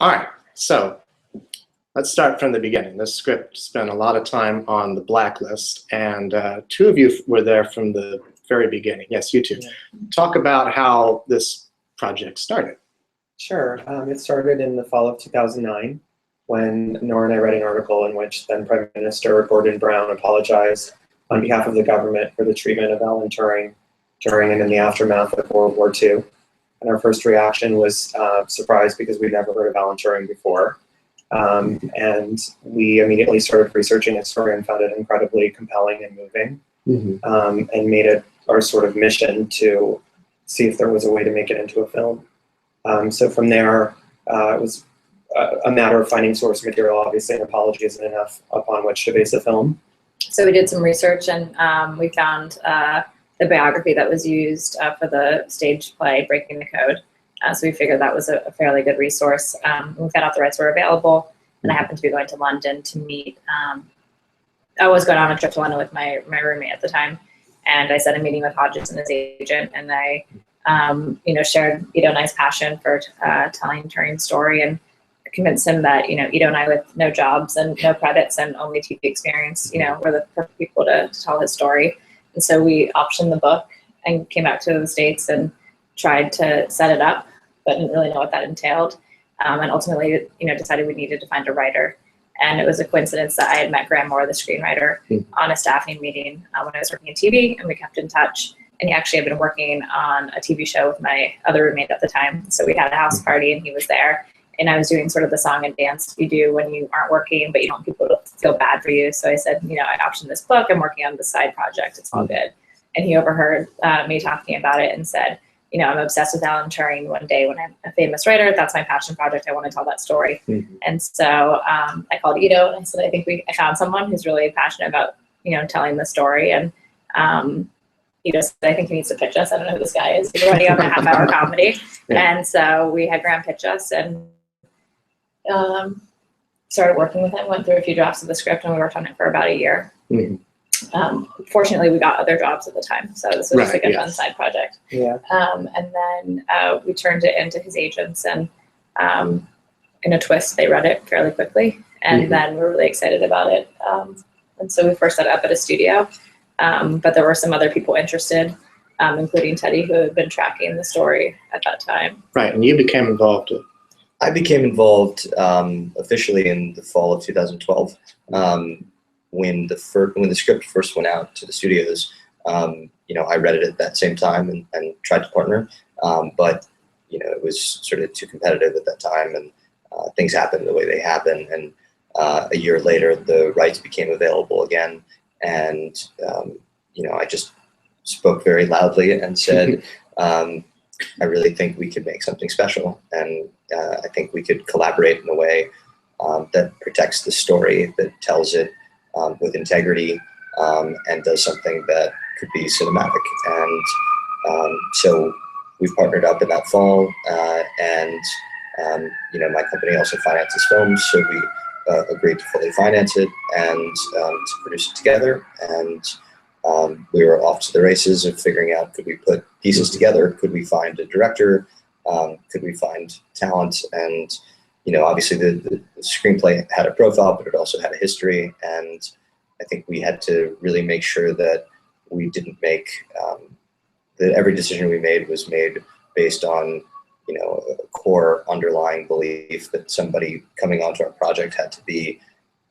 All right, so let's start from the beginning. This script spent a lot of time on the blacklist, and two of you were there from the very beginning. Yes, you two. Yeah. Talk about how this project started. Sure. It started in the fall of 2009 when Nora and I read an article in which then Prime Minister Gordon Brown apologized on behalf of the government for the treatment of Alan Turing during and in the aftermath of World War II. And our first reaction was surprise because we'd never heard of Alan Turing before. And we immediately started researching his story and found it incredibly compelling and moving, and made it our sort of mission to see if there was a way to make it into a film. So from there, it was a matter of finding source material. Obviously, an apology isn't enough upon which to base a film. So we did some research, and we found the biography that was used for the stage play, Breaking the Code. So we figured that was a fairly good resource. We found out the rights were available, and I happened to be going to London to meet. I was going on a trip to London with my roommate at the time, and I set a meeting with Hodges and his agent, and I shared Ido and I's passion for telling Turing's story, and convinced him that, Ido and I, with no jobs and no credits and only TV experience, were the perfect people to tell his story. And so we optioned the book and came back to the States and tried to set it up, but didn't really know what that entailed. And ultimately, decided we needed to find a writer. And it was a coincidence that I had met Graham Moore, the screenwriter, on a staffing meeting when I was working in TV, and we kept in touch. And he actually had been working on a TV show with my other roommate at the time. So we had a house party, and he was there. And I was doing sort of the song and dance you do when you aren't working, but you don't want people to feel bad for you. So I said, I optioned this book. I'm working on this side project. It's all good. And he overheard me talking about it and said, I'm obsessed with Alan Turing. One day when I'm a famous writer, that's my passion project. I want to tell that story. And so I called Ido and I said, I found someone who's really passionate about, telling the story. And Ido said, I think he needs to pitch us. I don't know who this guy is. He's running on a half-hour comedy. Yeah. And so we had Graham pitch us and started working with him, went through a few drafts of the script, and we worked on it for about a year. Fortunately, we got other jobs at the time, so this was just like a fun side project. Yeah. And then we turned it into his agents, and in a twist, they read it fairly quickly, and then we were really excited about it. And so we first set it up at a studio, but there were some other people interested, including Teddy, who had been tracking the story at that time. Right, and you became involved. I became involved officially in the fall of 2012 when the script first went out to the studios. I read it at that same time and tried to partner, but it was sort of too competitive at that time, and things happened the way they happened. And a year later, the rights became available again, and I just spoke very loudly and said, I really think we could make something special, and I think we could collaborate in a way that protects the story, that tells it with integrity, and does something that could be cinematic. And so we partnered up in that fall, and my company also finances films, so we agreed to fully finance it and to produce it together. And we were off to the races of figuring out, could we put pieces together? Could we find a director? Could we find talent? And, obviously the screenplay had a profile, but it also had a history. And I think we had to really make sure that we didn't make, that every decision we made was made based on, a core underlying belief that somebody coming onto our project had to be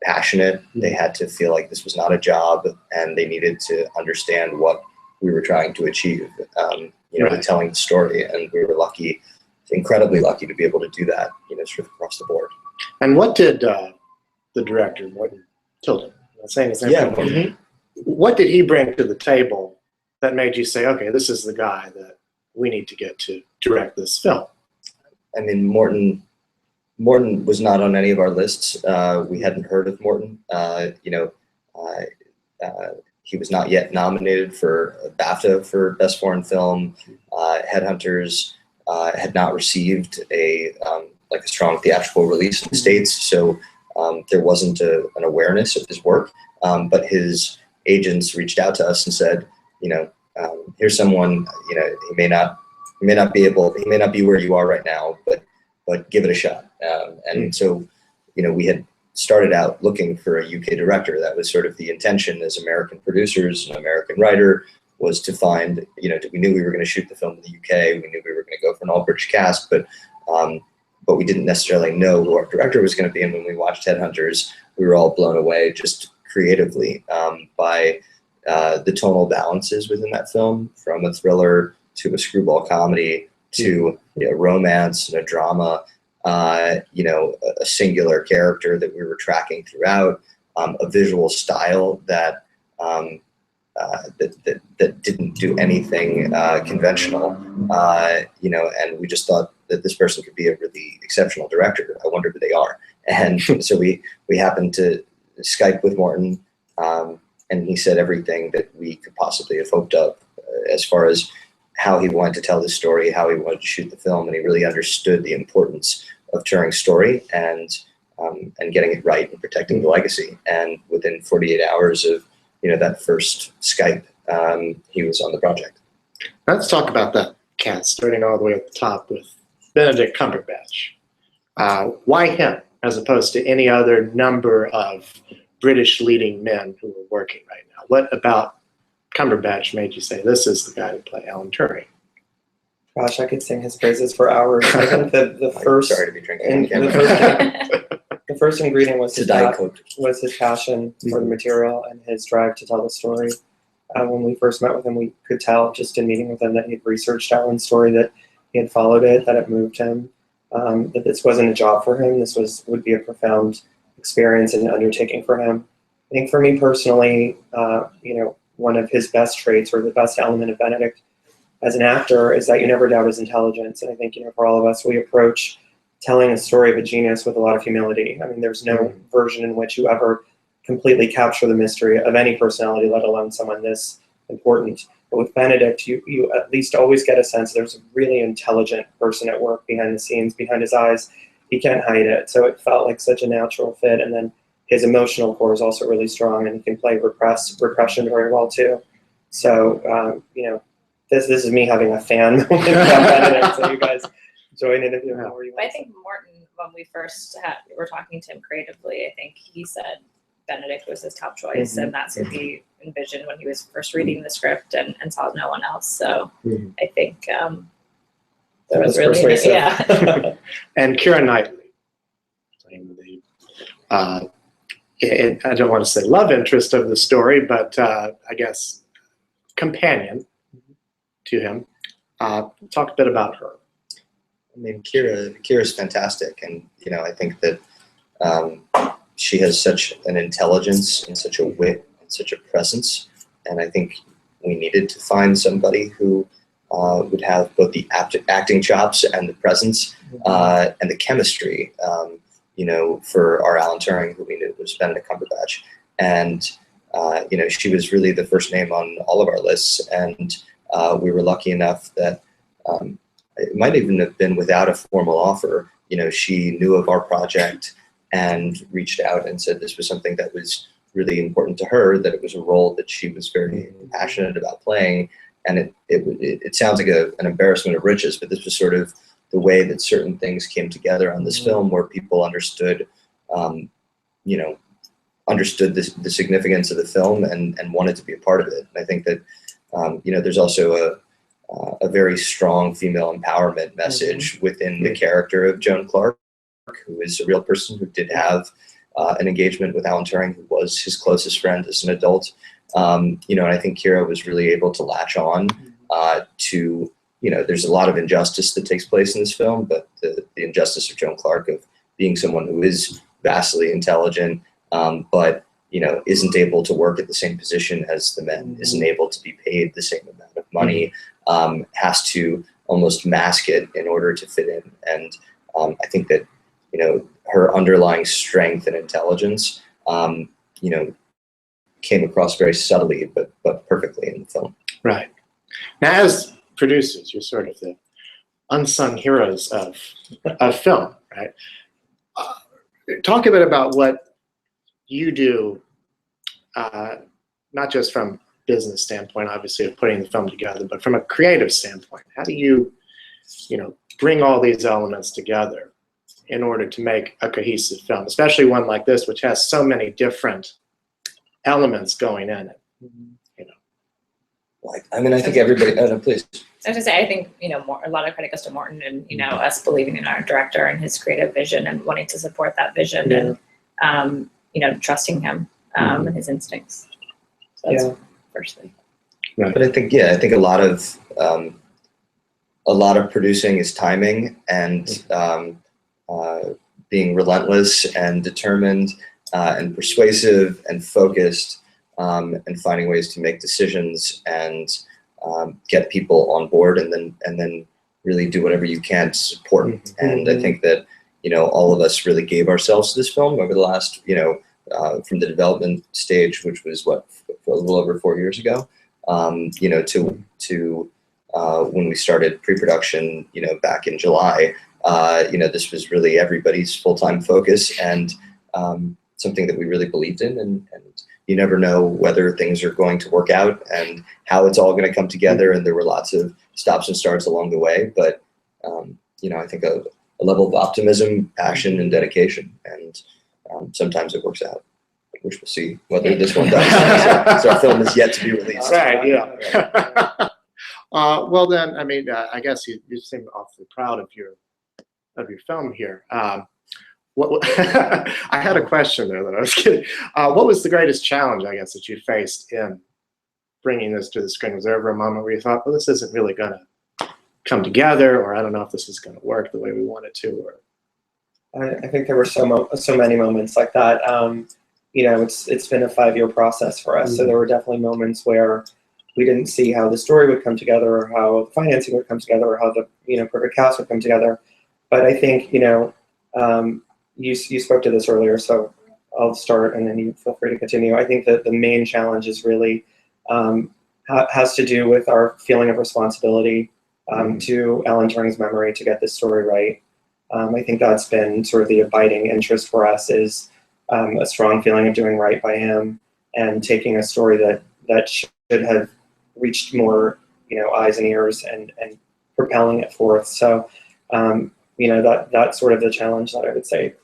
passionate. They had to feel like this was not a job, and they needed to understand what we were trying to achieve, telling the story. And we were lucky, incredibly lucky, to be able to do that, sort of across the board. And what did the director, Morton Tilden, I'm saying his name, what did he bring to the table that made you say, okay, this is the guy that we need to get to direct this film? I mean, Morton was not on any of our lists. We hadn't heard of Morton. He was not yet nominated for a BAFTA for Best Foreign Film. Headhunters had not received a strong theatrical release in the States, so there wasn't an awareness of his work. But his agents reached out to us and said, here's someone. He may not be where you are right now, but but give it a shot. And so, we had started out looking for a UK director. That was sort of the intention as American producers, an American writer, was to find, we knew we were going to shoot the film in the UK. We knew we were going to go for an all British cast, but we didn't necessarily know who our director was going to be. And when we watched Headhunters, we were all blown away just creatively by the tonal balances within that film, from a thriller to a screwball comedy to romance and a drama, a singular character that we were tracking throughout, a visual style that that didn't do anything conventional, and we just thought that this person could be a really exceptional director. I wonder who they are. And so we happened to Skype with Morton, and he said everything that we could possibly have hoped of as far as how he wanted to tell the story, how he wanted to shoot the film, and he really understood the importance of Turing's story and getting it right and protecting the legacy. And within 48 hours of that first Skype, he was on the project. Let's talk about that cast, starting all the way at the top with Benedict Cumberbatch. Why him, as opposed to any other number of British leading men who are working right now? What about Cumberbatch made you say, this is the guy to play Alan Turing? Gosh, I could sing his praises for hours. I think the first, Sorry to be drinking on camera. the first ingredient was It's a Diet Coke. was his passion for the material and his drive to tell the story. When we first met with him, we could tell just in meeting with him that he'd researched Alan's story, that he had followed it, that it moved him, that this wasn't a job for him. This would be a profound experience and undertaking for him. I think for me personally, one of his best traits, or the best element of Benedict as an actor, is that you never doubt his intelligence. And I think, for all of us, we approach telling a story of a genius with a lot of humility. I mean, there's no version in which you ever completely capture the mystery of any personality, let alone someone this important. But with Benedict, you at least always get a sense there's a really intelligent person at work behind the scenes, behind his eyes. He can't hide it. So it felt like such a natural fit. And then his emotional core is also really strong, and he can play repression very well too. So, this is me having a fan moment about Benedict. So you guys join in if you know where you want. I think Morton, when we first were talking to him creatively, I think he said Benedict was his top choice, and that's who he envisioned when he was first reading the script and saw no one else. So I think there was really, persuasive. And Keira Knightley, playing the, I don't want to say love interest of the story, but I guess companion to him. Talk a bit about her. I mean, Kira's fantastic, and I think that she has such an intelligence and such a wit and such a presence, and I think we needed to find somebody who would have both the acting chops and the presence and the chemistry, for our Alan Turing, who we knew was Benedict Cumberbatch, and she was really the first name on all of our lists, and we were lucky enough that. It might even have been without a formal offer. She knew of our project and reached out and said this was something that was really important to her, that it was a role that she was very passionate about playing. And it sounds like an embarrassment of riches, but this was sort of the way that certain things came together on this film, where people understood, understood the significance of the film and wanted to be a part of it. And I think that, there's also a very strong female empowerment message within the character of Joan Clark, who is a real person who did have an engagement with Alan Turing, who was his closest friend as an adult. And I think Keira was really able to latch on to, there's a lot of injustice that takes place in this film, but the injustice of Joan Clark, of being someone who is vastly intelligent, but isn't able to work at the same position as the men, isn't able to be paid the same amount of money, has to almost mask it in order to fit in. And I think that, her underlying strength and intelligence, came across very subtly, but perfectly in the film. Right. Now, as producers, you're sort of the unsung heroes of film, right? Talk a bit about what you do, not just from business standpoint, obviously, of putting the film together, but from a creative standpoint. How do you, bring all these elements together in order to make a cohesive film, especially one like this, which has so many different elements going in it. Like, I mean, I think everybody. Oh no, please. I was gonna say, I think, a lot of credit goes to Morton and, us believing in our director and his creative vision and wanting to support that vision and, trusting him and his instincts. So that's first thing. But I think a lot of producing is timing and being relentless and determined and persuasive and focused and finding ways to make decisions and get people on board and then really do whatever you can to support. And I think that all of us really gave ourselves to this film over the last from the development stage, which was a little over 4 years ago. To when we started pre-production, back in July, this was really everybody's full-time focus and something that we really believed in. And you never know whether things are going to work out and how it's all going to come together. And there were lots of stops and starts along the way. But, I think a level of optimism, passion, and dedication. And sometimes it works out, which we'll see whether this one does. So our film is yet to be released. Right, yeah. Well then, I mean, I guess you seem awfully proud of your film here. I had a question there that I was kidding. What was the greatest challenge, I guess, that you faced in bringing this to the screen? Was there ever a moment where you thought, well, this isn't really going to come together, or I don't know if this is going to work the way we want it to? Or I think there were so many moments like that. It's been a 5-year process for us, so there were definitely moments where we didn't see how the story would come together, or how financing would come together, or how the perfect cast would come together. But I think you spoke to this earlier, so I'll start and then you feel free to continue. I think that the main challenge is really has to do with our feeling of responsibility to Alan Turing's memory to get this story right. I think that's been sort of the abiding interest for us, is a strong feeling of doing right by him and taking a story that should have reached more eyes and ears and propelling it forth. So that's sort of the challenge that I would say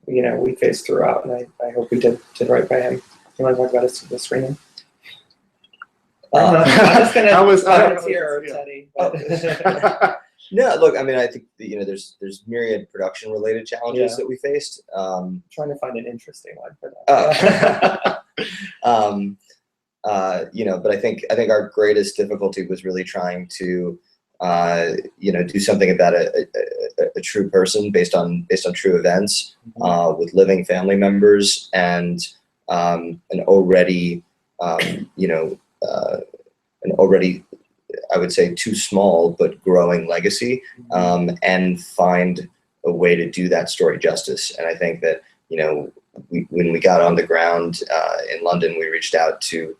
we faced throughout, and I hope we did right by him. You want to talk about the screening? I'm just gonna volunteer, Teddy. No, look, I mean, I think there's myriad production related challenges that we faced. Trying to find an interesting one for that. But I think our greatest difficulty was really trying to do something about a true person based on true events, with living family members and an already I would say too small but growing legacy, and find a way to do that story justice. And I think that when we got on the ground in London, we reached out to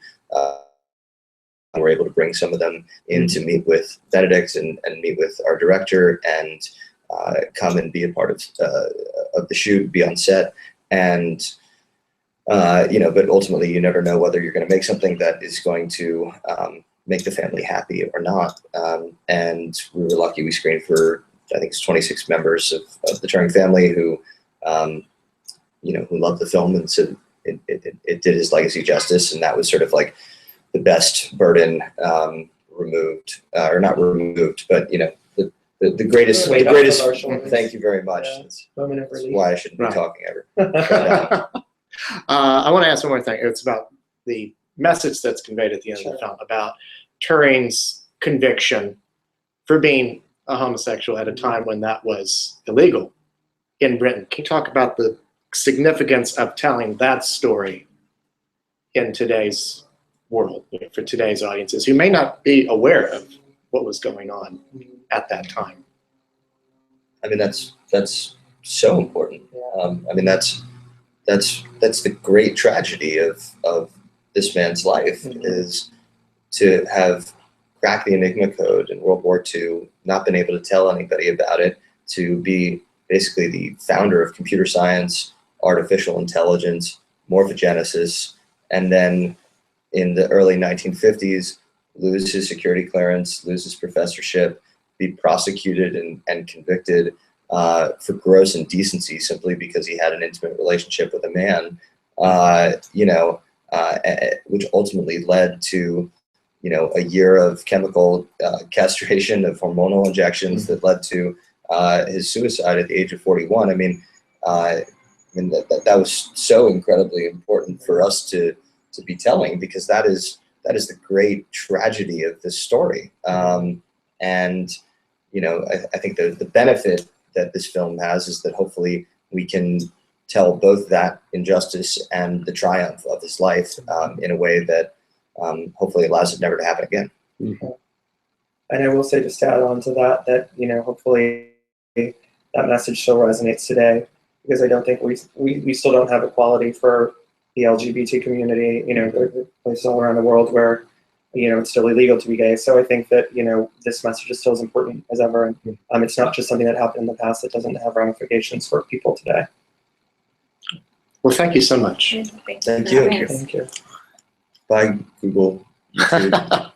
and were able to bring some of them in to meet with Benedict and meet with our director and come and be a part of the shoot, be on set. And but ultimately you never know whether you're going to make something that is going to make the family happy or not. And we were lucky. We screened for, I think it's 26 members of the Turing family who loved the film and said it did his legacy justice. And that was sort of like the best burden removed, or not removed, but the greatest. Thank you very much. That's why I shouldn't be talking ever. I want to ask one more thing. It's about the message that's conveyed at the end of the film about Turing's conviction for being a homosexual at a time when that was illegal in Britain. Can you talk about the significance of telling that story in today's world, for today's audiences who may not be aware of what was going on at that time? I mean, that's so important. I mean, that's the great tragedy of this man's life, is to have cracked the Enigma code in World War II, not been able to tell anybody about it, to be basically the founder of computer science, artificial intelligence, morphogenesis, and then in the early 1950s, lose his security clearance, lose his professorship, be prosecuted and convicted for gross indecency simply because he had an intimate relationship with a man, which ultimately led to, a year of chemical castration, of hormonal injections that led to his suicide at the age of 41. I mean, that was so incredibly important for us to be telling, because that is the great tragedy of this story. And I think the benefit that this film has is that hopefully we can tell both that injustice and the triumph of his life in a way that hopefully allows it never to happen again. And I will say, just to add on to that hopefully that message still resonates today, because I don't think we still don't have equality for the LGBT community. There are places all around the world where it's still illegal to be gay. So I think that this message is still as important as ever, and it's not just something that happened in the past. It doesn't have ramifications for people today. Well, thank you so much. Thank you. Thank you. Bye, Google, YouTube.